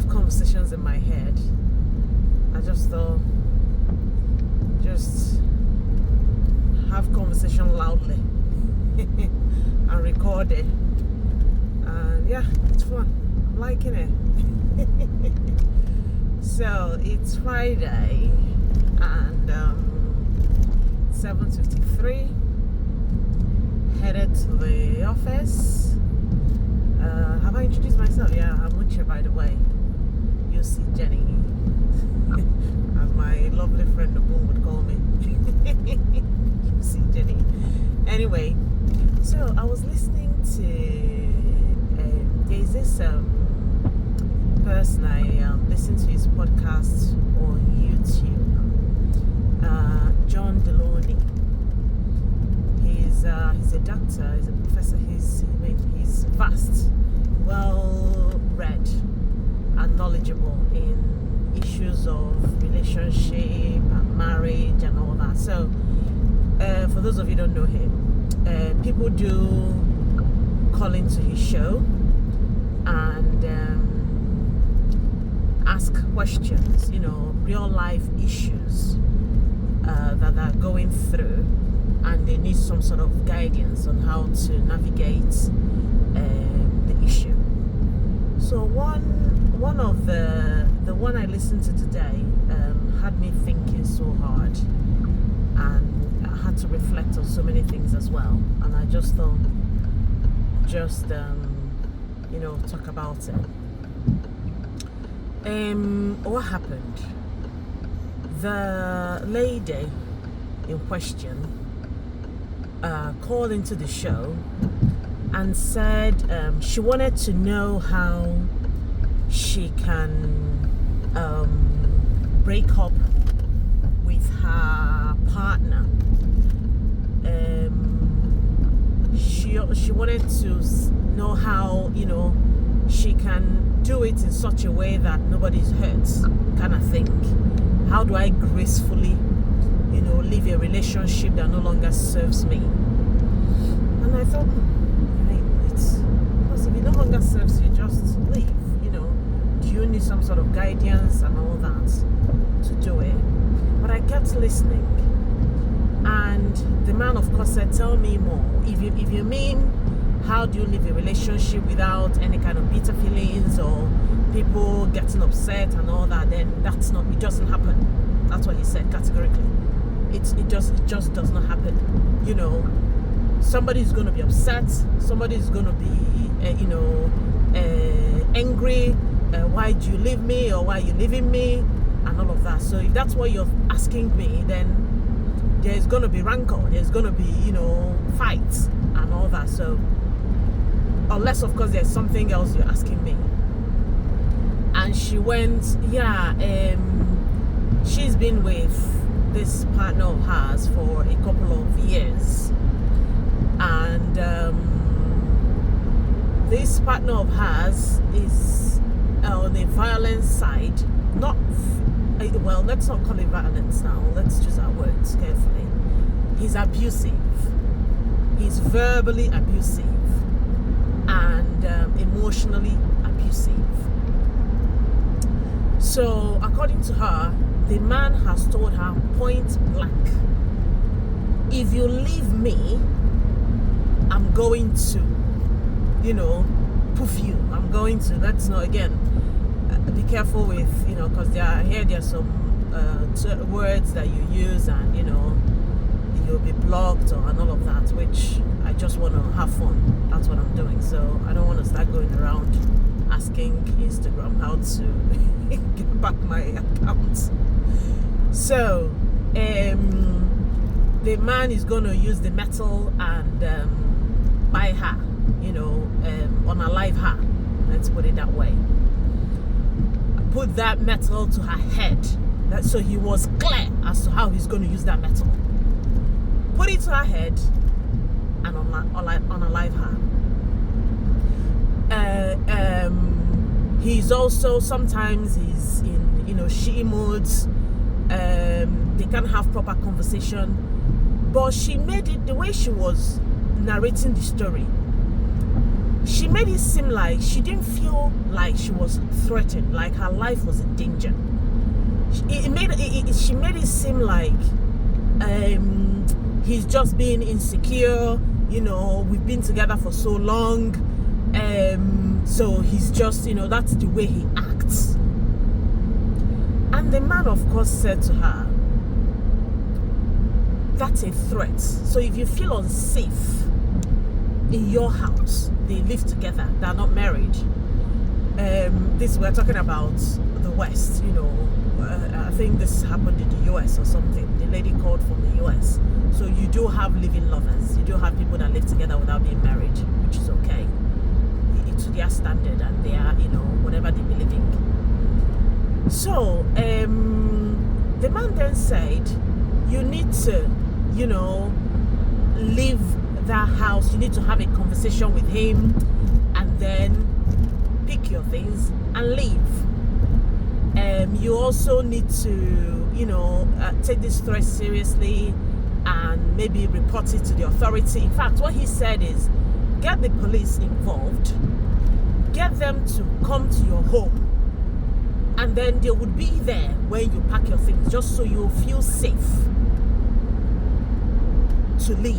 have conversations in my head. I just thought, just have conversation loudly and record it. And yeah, it's fun. I'm liking it. So it's Friday and 7:53. Headed to the office. Have I introduced myself? Yeah, I'm Uche, by the way. You see Jenny, as my lovely friend Abu would call me. You see Jenny. Anyway, so I was listening to there's this person I listened to his podcast on YouTube. John Deloney. He's a doctor, he's a professor, he's vast, well read and knowledgeable in issues of relationship and marriage and all that. So for those of you who don't know him, people do call into his show and ask questions, real life issues that they're going through, and they need some sort of guidance on how to navigate the issue. So one of the one I listened to today had me thinking so hard, and I had to reflect on so many things as well. And I just thought, talk about it. What happened? The lady in question called into the show and said she wanted to know how she can break up with her partner. She wanted to know how she can do it in such a way that nobody's hurt, kind of thing. How do I gracefully leave a relationship that no longer serves me? And I thought, it's because if it no longer serves you, just leave. Do you need some sort of guidance and all that to do it? But I kept listening, and the man, of course, said, "Tell me more. If you mean how do you live a relationship without any kind of bitter feelings or people getting upset and all that, then it doesn't happen." That's what he said categorically. It just does not happen. Somebody's going to be upset. Somebody's going to be, angry. Why do you leave me, or why are you leaving me, and all of that. So if that's what you're asking me, then there's going to be rancor. There's going to be, fights and all that. So unless, of course, there's something else you're asking me. And she went, she's been with this partner of hers for a couple of years, and this partner of hers is on the violence side. Let's not call it violence now, let's choose our words carefully. He's abusive. He's verbally abusive and emotionally abusive. So according to her, the man has told her point blank, if you leave me, I'm going to, poof you. I'm going to, let's know again, be careful with, because there are some words that you use, and, you'll be blocked and all of that, which I just want to have fun. That's what I'm doing. So I don't want to start going around asking Instagram how to get back my account. So the man is going to use the metal and buy her, unalive her. Let's put it that way. Put that metal to her head. So he was clear as to how he's going to use that metal. Put it to her head and unalive her. He's also, sometimes he's in she moods. They can't have proper conversation, but she made it, the way she was narrating the story, she made it seem like she didn't feel like she was threatened, like her life was in danger. She made it seem like he's just being insecure. We've been together for so long, so he's just, that's the way he acts. And the man, of course, said to her, that's a threat. So if you feel unsafe in your house, they live together, they're not married. We're talking about the West, I think this happened in the US or something. The lady called from the US. So you do have living lovers. You do have people that live together without being married, which is okay. To their standard, and they are, whatever they believe in. So, the man then said, you need to, leave that house. You need to have a conversation with him and then pick your things and leave. You also need to, take this threat seriously and maybe report it to the authority. In fact, what he said is, get the police involved, get them to come to your home, and then they would be there when you pack your things, just so you feel safe to leave,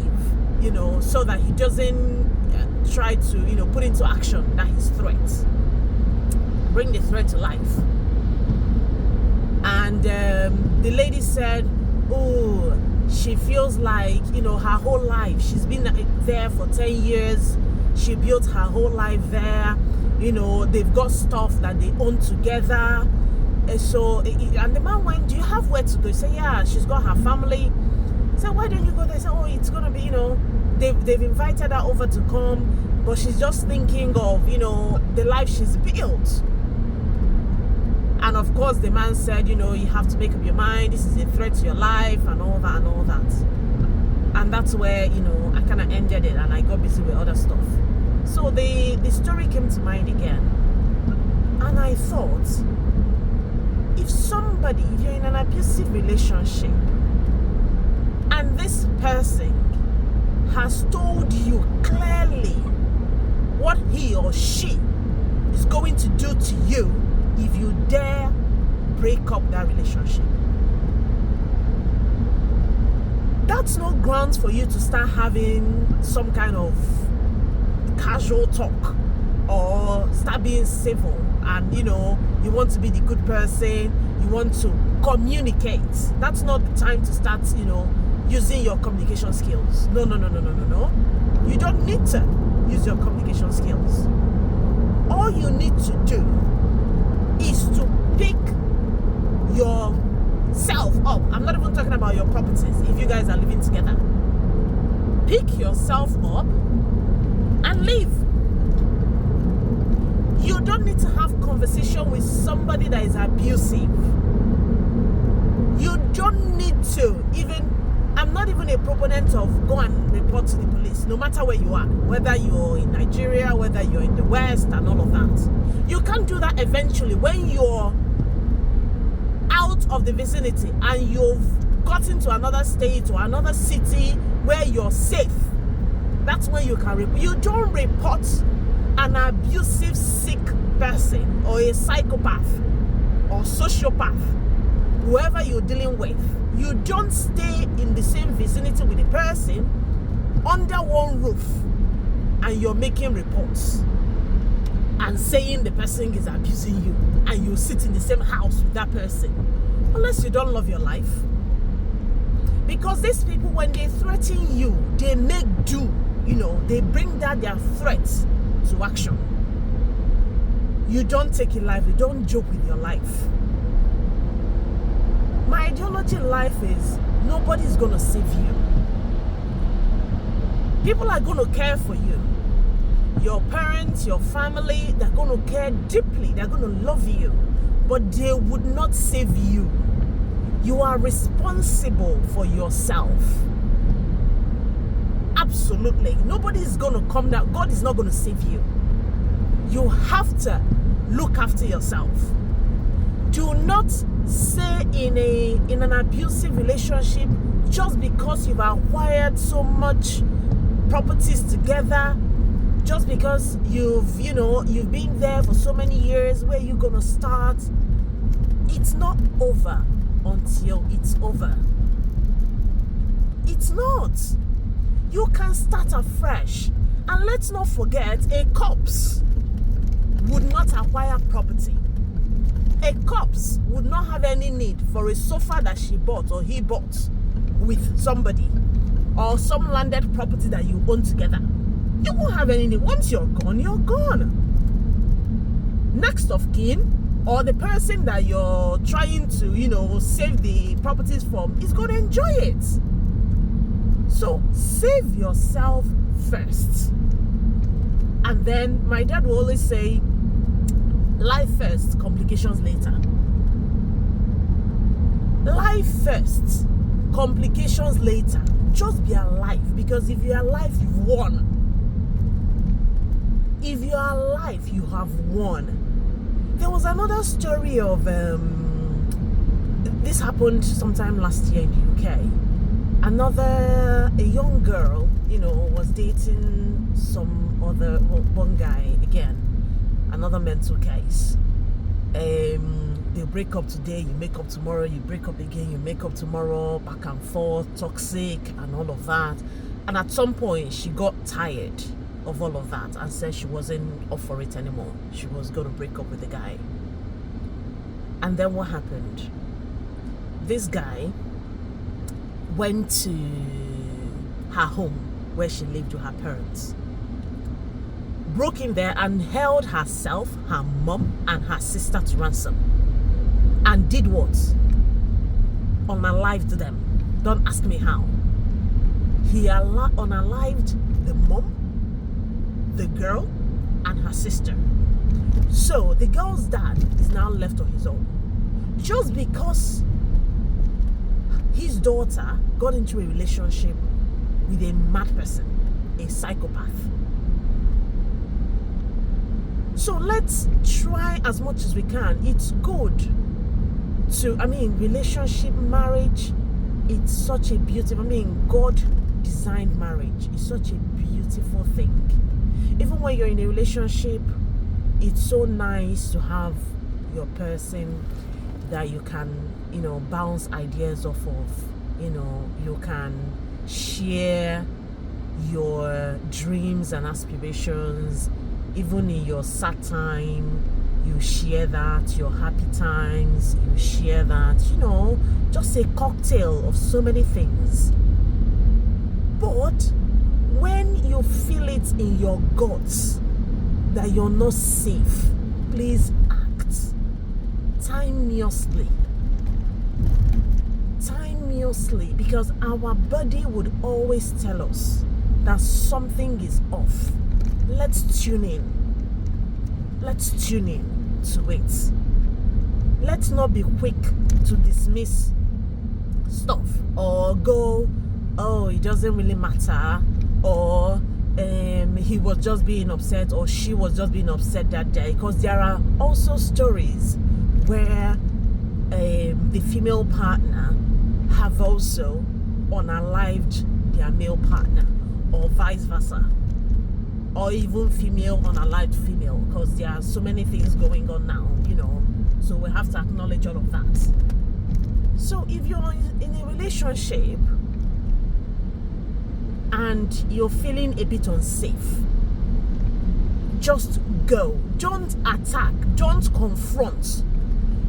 so that he doesn't try to, put into action that his threat. Bring the threat to life. And the lady said, oh, she feels like, her whole life, she's been there for 10 years. She built her whole life there. They've got stuff that they own together. And the man went, do you have where to go? He said, yeah, she's got her family. He said, why don't you go there? He said, oh, it's going to be, they've invited her over to come, but she's just thinking of, the life she's built. And of course, the man said, you have to make up your mind. This is a threat to your life and all that and all that. And that's where, I kind of ended it and I got busy with other stuff. So the story came to mind again. And I thought, if you're in an abusive relationship and this person has told you clearly what he or she is going to do to you if you dare break up that relationship, that's no grounds for you to start having some kind of casual talk or start being civil and you want to be the good person, you want to communicate. That's not the time to start using your communication skills. No. You don't need to use your communication skills. All you need to do is to pick yourself up. I'm not even talking about your properties if you guys are living together. Pick yourself up and leave. You don't need to have conversation with somebody that is abusive. You don't need to I'm not even a proponent of go and report to the police, no matter where you are, whether you're in Nigeria, whether you're in the West and all of that. You can do that eventually when you're out of the vicinity and you've gotten to another state or another city where you're safe. That's when you can report. You don't report an abusive, sick person or a psychopath or sociopath, whoever you're dealing with. You don't stay in the same vicinity with the person under one roof and you're making reports and saying the person is abusing you and you sit in the same house with that person, unless you don't love your life. Because these people, when they threaten you, they make do, they bring down their threats to action. You don't take it lightly. Don't joke with your life. My ideology in life is nobody's going to save you. People are going to care for you. Your parents, your family, they're going to care deeply. They're going to love you. But they would not save you. You are responsible for yourself. Absolutely. Nobody is going to come down. God is not going to save you. You have to look after yourself. Do not stay in an abusive relationship just because you've acquired so much properties together just because you've been there for so many years, where you gonna start? It's not over until it's over. It's not. You can start afresh. And let's not forget, a corpse would not acquire property. A corpse would not have any need for a sofa that she bought or he bought with somebody, or some landed property that you own together. You won't have any need. Once you're gone, you're gone. Next of kin, or the person that you're trying to, save the properties from, is going to enjoy it. So save yourself first. And then my dad will always say, life first, complications later. Life first, complications later. Just be alive, because if you're alive, you've won. If you're alive, you have won. There was another story of this happened sometime last year in the UK. A young girl, was dating one guy again, another mental case. They break up today, you make up tomorrow, you break up again, you make up tomorrow, back and forth, toxic and all of that. And at some point she got tired of all of that and said she wasn't up for it anymore. She was going to break up with the guy. And then what happened? This guy went to her home where she lived with her parents, broke in there and held herself, her mom, and her sister to ransom. And did what? Unalived them. Don't ask me how. He unalived the mom, the girl, and her sister. So the girl's dad is now left on his own. Just because his daughter got into a relationship with a mad person, a psychopath. So let's try as much as we can. It's good relationship, marriage, it's such a beautiful, God designed marriage. It's such a beautiful thing. Even when you're in a relationship, it's so nice to have your person that you can, bounce ideas off of. You can share your dreams and aspirations. Even in your sad time, you share that. Your happy times, you share that. Just a cocktail of so many things. But when you feel it in your guts that you're not safe, please act timeously, because our body would always tell us that something is off. Let's tune in to it. Let's not be quick to dismiss stuff or go, oh, it doesn't really matter, or he was just being upset, or she was just being upset that day. Because there are also stories where the female partner have also unalived their male partner, or vice versa, or even female unalived female, because there are so many things going on now, so we have to acknowledge all of that. So if you're in a relationship and you're feeling a bit unsafe, just go. Don't attack, don't confront,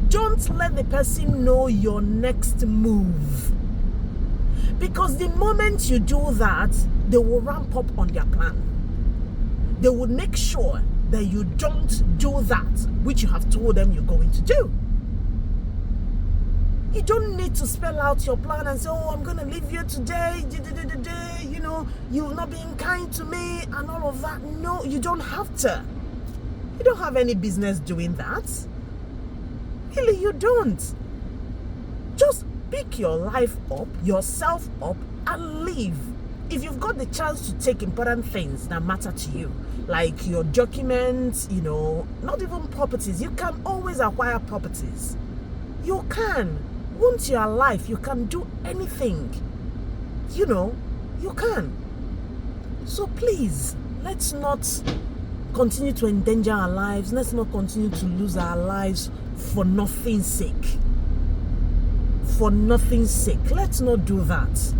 don't let the person know your next move, because the moment you do that, they will ramp up on their plan. They will make sure that you don't do that which you have told them you're going to do. You don't need to spell out your plan and say, oh, I'm going to leave you today, you've not been kind to me and all of that. No, you don't have to. You don't have any business doing that. Really, you don't. Just pick your life up, yourself up, and leave. If you've got the chance to take important things that matter to you, like your documents, not even properties, you can always acquire properties. You can. Once you're alive, you can do anything. You can. So please, Let's not continue to endanger our lives. Let's not continue to lose our lives for nothing's sake. For nothing's sake. Let's not do that.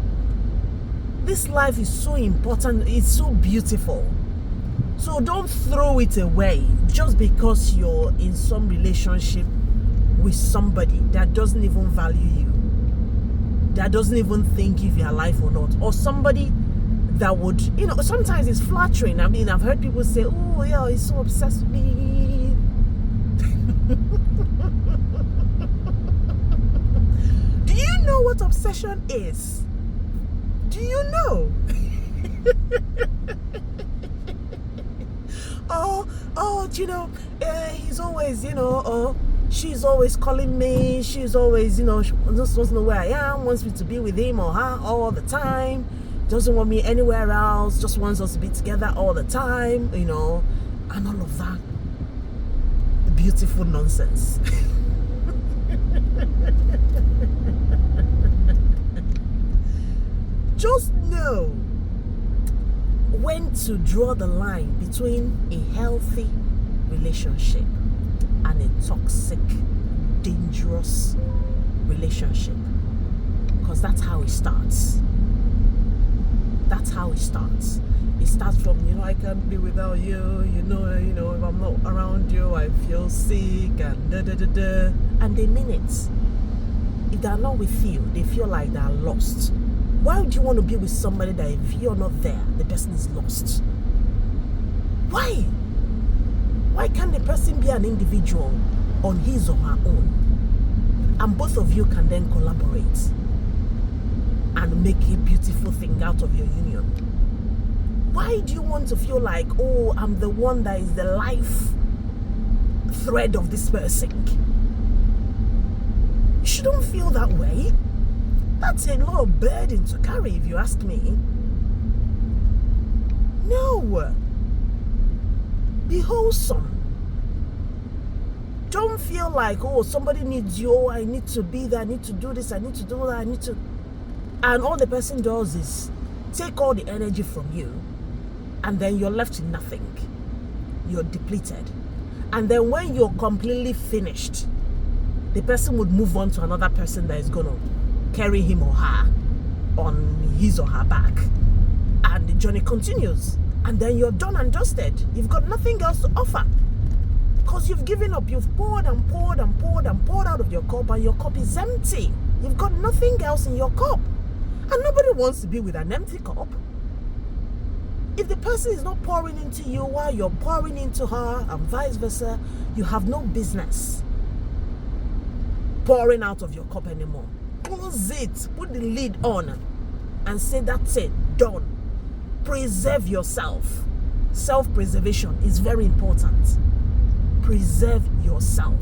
This life is so important. It's so beautiful. So don't throw it away just because you're in some relationship with somebody that doesn't even value you, that doesn't even think if you're alive or not, or somebody that would, sometimes it's flattering. I mean, I've heard people say, oh yeah, he's so obsessed with me. Do you know what obsession is? Do you know? He's always, she's always calling me. She's always, she just wants to know where I am, wants me to be with him or her all the time. Doesn't want me anywhere else, just wants us to be together all the time, and all of that beautiful nonsense. Just know when to draw the line between a healthy relationship and a toxic, dangerous relationship. Because that's how it starts. That's how it starts. It starts from, I can't be without you, if I'm not around you, I feel sick, and da-da-da-da. And they mean it. If they're not with you, they feel like they're lost. Why would you want to be with somebody that if you're not there, the person is lost? Why? Why can't the person be an individual on his or her own? And both of you can then collaborate and make a beautiful thing out of your union. Why do you want to feel like, oh, I'm the one that is the life thread of this person? You shouldn't feel that way. That's a lot of burden to carry, if you ask me. No. Be wholesome. Don't feel like, oh, somebody needs you, oh, I need to be there, I need to do this, I need to do that, I need to... And all the person does is take all the energy from you, and then you're left with nothing. You're depleted. And then when you're completely finished, the person would move on to another person that is going to carry him or her on his or her back, and the journey continues, and then you're done and dusted. You've got nothing else to offer because you've given up. You've poured and poured and poured and poured out of your cup, and your cup is empty. You've got nothing else in your cup, and nobody wants to be with an empty cup. If the person is not pouring into you while you're pouring into her, and vice versa, you have no business pouring out of your cup anymore. Close it, put the lid on, and say, that's it, done. Preserve yourself. Self-preservation is very important. Preserve yourself.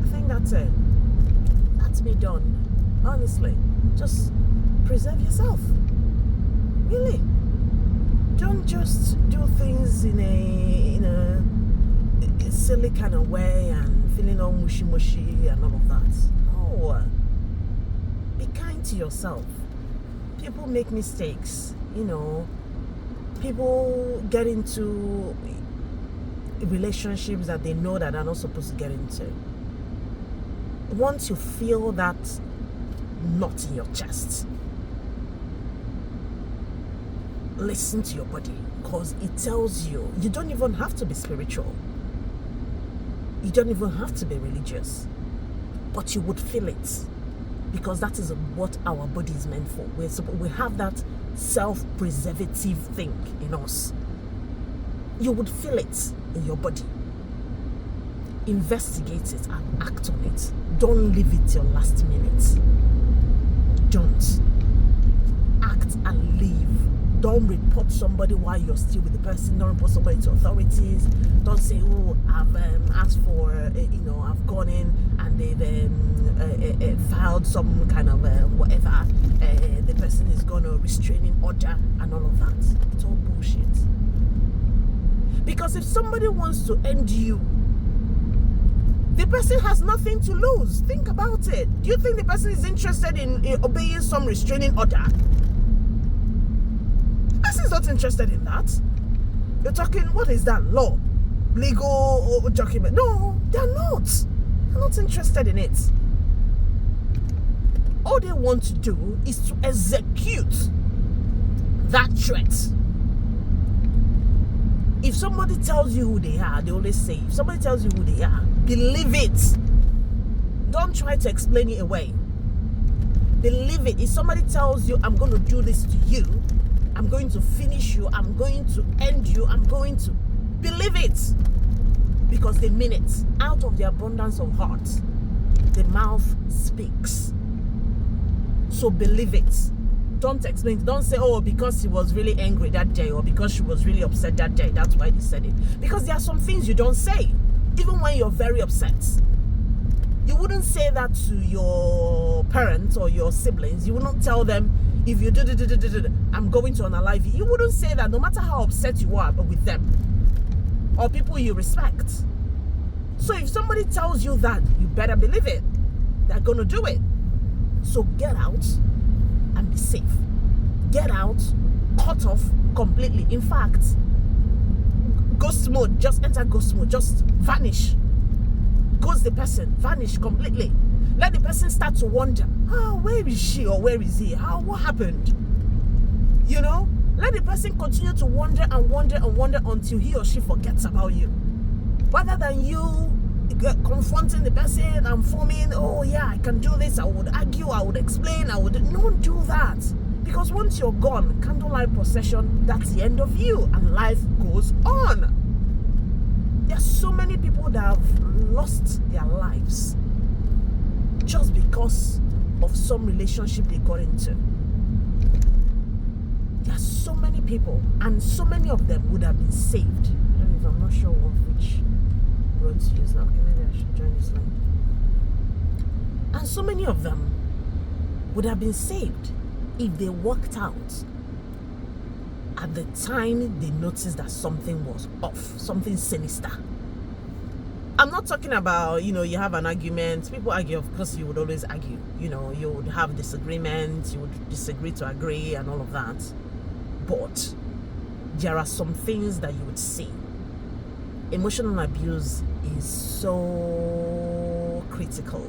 I think that's it. That's me done. Honestly, just preserve yourself. Really. Don't just do things in a silly kind of way and feeling all mushy and all of that. No. Be kind to yourself. People make mistakes, People get into relationships that they know that they're not supposed to get into. Once you feel that knot in your chest, listen to your body, because it tells you don't even have to be spiritual. You don't even have to be religious, but you would feel it, because that is what our body is meant for. We have that self-preservative thing in us. You would feel it in your body. Investigate it and act on it. Don't leave it till last minute. Don't. Act and leave. Don't report somebody while you're still with the person. Don't report somebody to authorities. Don't say, oh, I've asked for, I've gone in and they've filed some kind of whatever. The person is going to restraining order and all of that. It's all bullshit. Because if somebody wants to end you, the person has nothing to lose. Think about it. Do you think the person is interested in obeying some restraining order? person is not interested in that. You're talking, what is that? Law, legal document? No, they're not. They're not interested in it. All they want to do is to execute that threat. If somebody tells you who they are, they always say, if somebody tells you who they are, believe it. Don't try to explain it away. Believe it. If somebody tells you, I'm going to do this to you, I'm going to finish you, I'm going to end you, I'm going to, believe it. Because they mean it. Out of the abundance of heart, the mouth speaks. So believe it. Don't explain. Don't say, oh, because he was really angry that day, or because she was really upset that day, that's why they said it. Because there are some things you don't say, even when you're very upset. You wouldn't say that to your parents or your siblings. You wouldn't tell them, if you do, I'm going to unalive you. You wouldn't say that, no matter how upset you are with them or people you respect. So if somebody tells you that, you better believe it. They're going to do it. So get out and be safe. Get out, cut off completely. In fact, ghost mode, just enter ghost mode, just vanish. Ghost the person, vanish completely. Let the person start to wonder, where is she or where is he? What happened? You know, let the person continue to wonder and wonder and wonder until he or she forgets about you. Rather than you confronting the person and forming, oh yeah, I can do this, I would argue, I would explain, don't do that. Because once you're gone, candlelight procession, that's the end of you, and life goes on. There are so many people that have lost their lives just because of some relationship they got into. There are so many people, and so many of them would have been saved. I'm not sure which road to use now. Okay, maybe I should join this line. And so many of them would have been saved if they worked out at the time they noticed that something was off, something sinister. I'm not talking about, you have an argument. People argue, of course, you would always argue. You would have disagreements, you would disagree to agree and all of that. But there are some things that you would see. Emotional abuse is so critical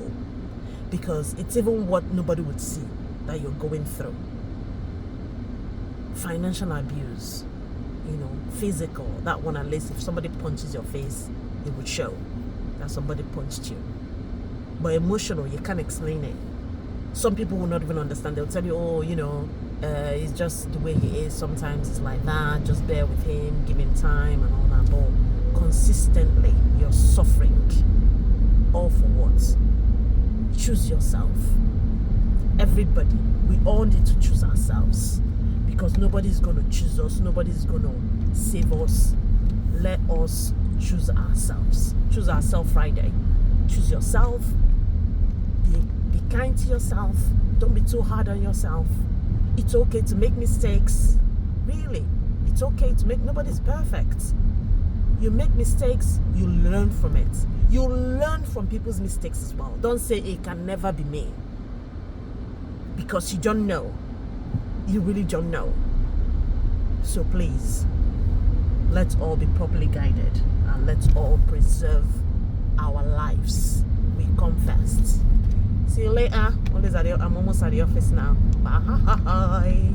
because it's even what nobody would see that you're going through. Financial abuse, physical, that one, at least if somebody punches your face, it would show that somebody punched you. But emotional, you can't explain it. Some people will not even understand. They'll tell you, it's just the way he is. Sometimes it's like that. Just bear with him, give him time and all that. But consistently, you're suffering. All for what? Choose yourself. Everybody, we all need to choose ourselves. Because nobody's going to choose us. Nobody's going to save us. Let us choose ourselves. Choose ourselves Friday. Choose yourself. Be kind to yourself. Don't be too hard on yourself. It's okay to make mistakes. Really. It's okay to make, nobody's perfect. You make mistakes, you learn from it. You learn from people's mistakes as well. Don't say it can never be me. Because you don't know. You really don't know. So please, let's all be properly guided and let's all preserve our lives. We come first. See you later. I'm almost at the office now. Bye.